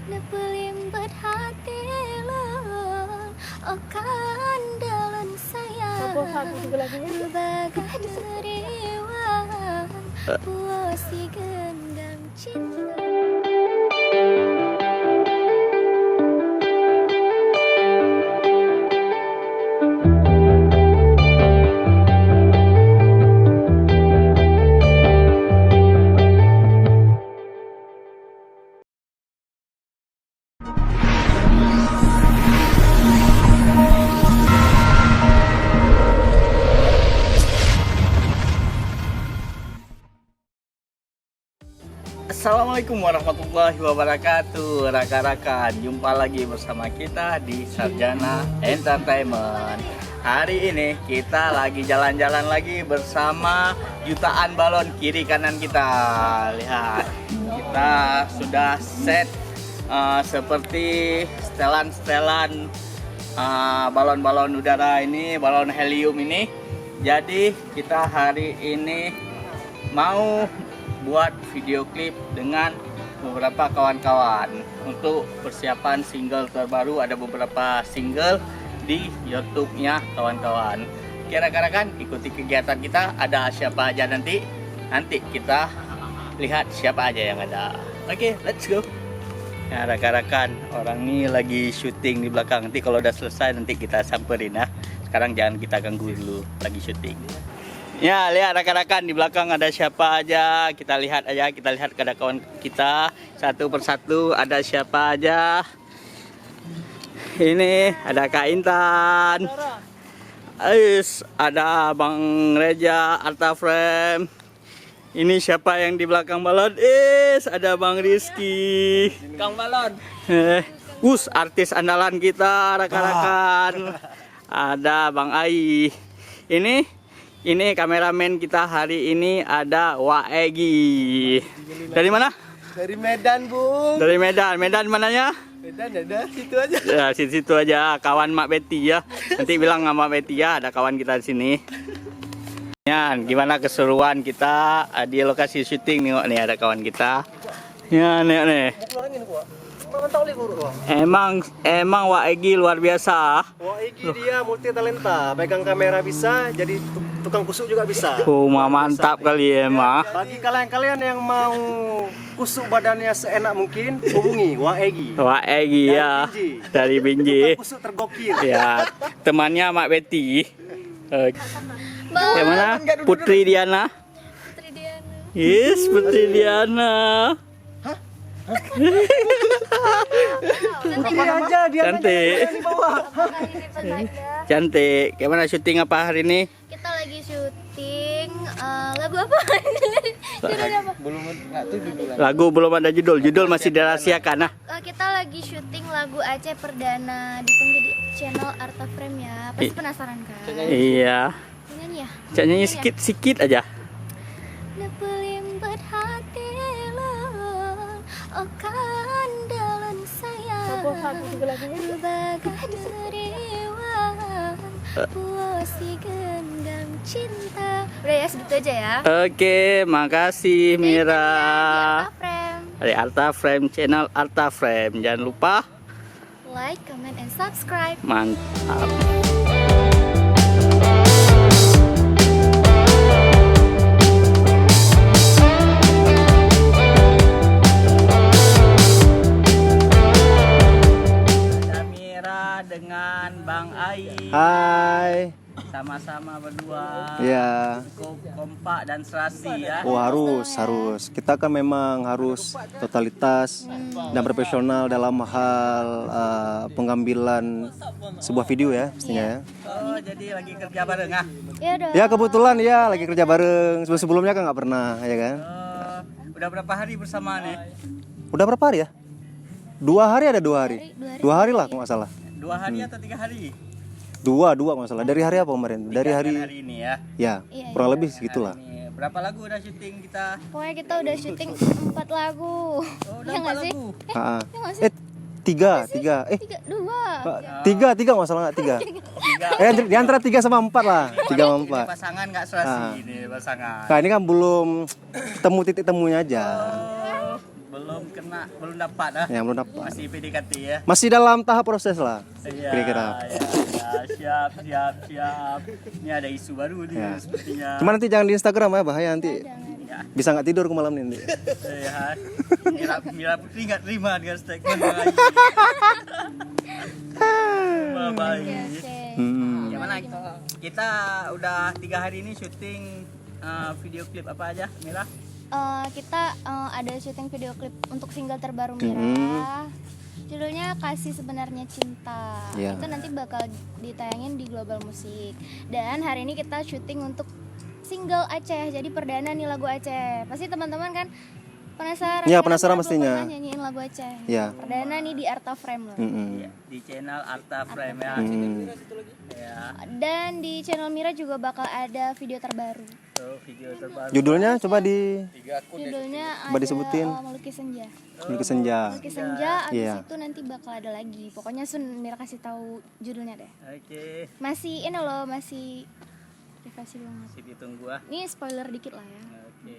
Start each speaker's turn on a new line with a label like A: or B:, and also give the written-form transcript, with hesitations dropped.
A: Nepelimbat hati lan akan dalan sayang berbagai deriwan puasi gendam cinta.
B: Assalamualaikum warahmatullahi wabarakatuh. Rakan-rakan, jumpa lagi bersama kita di Sarjana Entertainment. Hari ini kita lagi jalan-jalan lagi bersama jutaan balon kiri kanan kita. Lihat, kita sudah set seperti setelan-setelan balon-balon udara ini, balon helium ini. Jadi kita hari ini mau buat video klip dengan beberapa kawan-kawan untuk persiapan single terbaru. Ada beberapa single di YouTube-nya kawan-kawan. Kira-kira kan ikuti kegiatan kita, ada siapa aja nanti kita lihat siapa aja yang ada. Oke, let's go. Nah, rekan-rekan, orang ini lagi syuting di belakang. Nanti kalau udah selesai nanti kita samperin ya. Sekarang jangan kita ganggu dulu, lagi syuting. Ya, lihat rekan-rekan, di belakang ada siapa aja. Kita lihat aja, kita lihat ada kawan kita satu persatu, ada siapa aja. Ini ada Kak Intan, ada Bang Reja Arta Frame. Ini siapa yang di belakang balon? Ada Bang Rizky, Kang Balon. Artis andalan kita rekan-rekan. Ada Bang Ai. Ini kameramen kita hari ini ada Waegi. Dari mana?
C: Dari Medan, Bung.
B: Dari Medan. Medan mananya?
C: Medan ada situ aja.
B: Ya, situ aja. Kawan Mak Betty ya. Nanti bilang sama Betty ya, ada kawan kita di sini. Ya, gimana keseruan kita di lokasi syuting nih, nih ada kawan kita. Ya, nih. Emang Waegi luar biasa.
C: Waegi dia multi talenta, pegang kamera bisa, jadi tukang kusuk juga bisa.
B: Mantap kali ya, Mah.
C: Bagi kalian yang mau kusuk badannya seenak mungkin, hubungi Waegi.
B: Waegi ya, dari Binji.
C: Tukang kusuk tergokil.
B: Ya, temannya Mak Betty. Gimana? Putri Diana. Yes, Putri Diana.
C: Putri aja dia
B: Cantik.
C: di bawah.
B: Cantik. Gimana syuting apa hari ini?
A: Kita lagi syuting lagu apa? Judul apa?
B: Lagu belum ada judul. Judul masih dirahasiakan. Nah.
A: Kita lagi syuting lagu Aceh Perdana. Ditunggu di channel Arta Frame ya. Pasti penasaran kan?
B: Iya.
A: Nyanyi ya?
B: Nyanyi sikit aja.
A: Nepelimbat hati lan akan dalan sayang berbagai deriwan puasi gendam cinta. Udah ya, segitu aja ya.
B: Oke, makasih Mira.
A: Di Arta Frame.
B: Dari Arta Frame, channel Arta Frame. Jangan lupa
A: Like, comment, and subscribe.
B: mantap. Dengan Bang Ai.
C: Hai.
B: Sama-sama berdua.
C: Ya.
B: Kompak dan serasi ya.
C: Oh, harus. Kita kan memang harus totalitas dan profesional dalam hal pengambilan sebuah video ya, pastinya ya.
B: Oh, jadi lagi kerja bareng ah?
A: Ya udah.
C: Ya kebetulan ya lagi kerja bareng. Sebelumnya kan nggak pernah, ya kan?
B: Udah berapa hari bersama nih?
C: Udah berapa hari ya? 2 hari ada 2 hari. 2 hari lah kalau nggak salah.
B: 2 hari atau 3 hari?
C: Dua kalau nggak salah. Dari hari apa kemarin? Dari hari
B: ini ya.
C: ya kurang lebih segitulah.
B: Berapa lagu udah syuting kita?
A: Pokoknya kita udah syuting 4 lagu.
B: Oh, udah
A: Ya
B: 4
A: nggak sih?
B: lagu.
A: Ya nggak sih?
C: Tiga.
A: 2.
C: Tiga nggak salah nggak 3. Di antara 3 sama 4 lah. 3 sama 4.
B: Ini pasangan nggak serasi ini pasangan.
C: Nah ini kan belum temu titik temunya aja.
B: Oh, belum dapat ah.
C: Yang belum dapat.
B: Masih PDKT ya.
C: Masih dalam tahap proses lah.
B: Iya,
C: Kira-kira.
B: ya, siap. Ini ada isu baru nih
C: Ya.
B: sepertinya.
C: Cuma nanti jangan di Instagram ya, bahaya nanti.
B: Ya,
C: Bisa nggak tidur ke malam ini nanti.
B: ya. Mira Putri nggak terima dengan statement Bang Ayi. Bye-bye.
A: Oke.
B: Gimana? Kita udah 3 hari ini syuting video klip apa aja, Mira?
A: Kita ada syuting video klip untuk single terbaru Mira. Judulnya Kasih Sebenarnya Cinta.
C: Iya.
A: Itu nanti bakal ditayangin di Global Musik. Dan hari ini kita syuting untuk single Aceh. Jadi perdana nih lagu Aceh. Pasti teman-teman kan penasaran.
C: Iya,
A: kenapa
C: penasaran
A: aku
C: pastinya.
A: pernah nyanyiin lagu Aceh.
C: Iya.
A: Perdana nih di Arta Frame loh.
B: Ya, di channel Arta Frame ya. Ya,
A: Dan di channel Mira juga bakal ada video terbaru.
B: tuh video terbaru.
C: Judulnya coba di
A: Judulnya
C: Coba
A: ada
C: disebutin.
A: Melukis Senja.
C: Melukis Senja.
A: Melukis Senja, abis
C: Iya.
A: itu nanti bakal ada lagi. Pokoknya Sun Mira kasih tahu judulnya deh.
B: Oke,
A: Masih ini loh, masih privasi banget.
B: masih ditunggu ah.
A: Ini spoiler dikit lah ya.
B: Oke.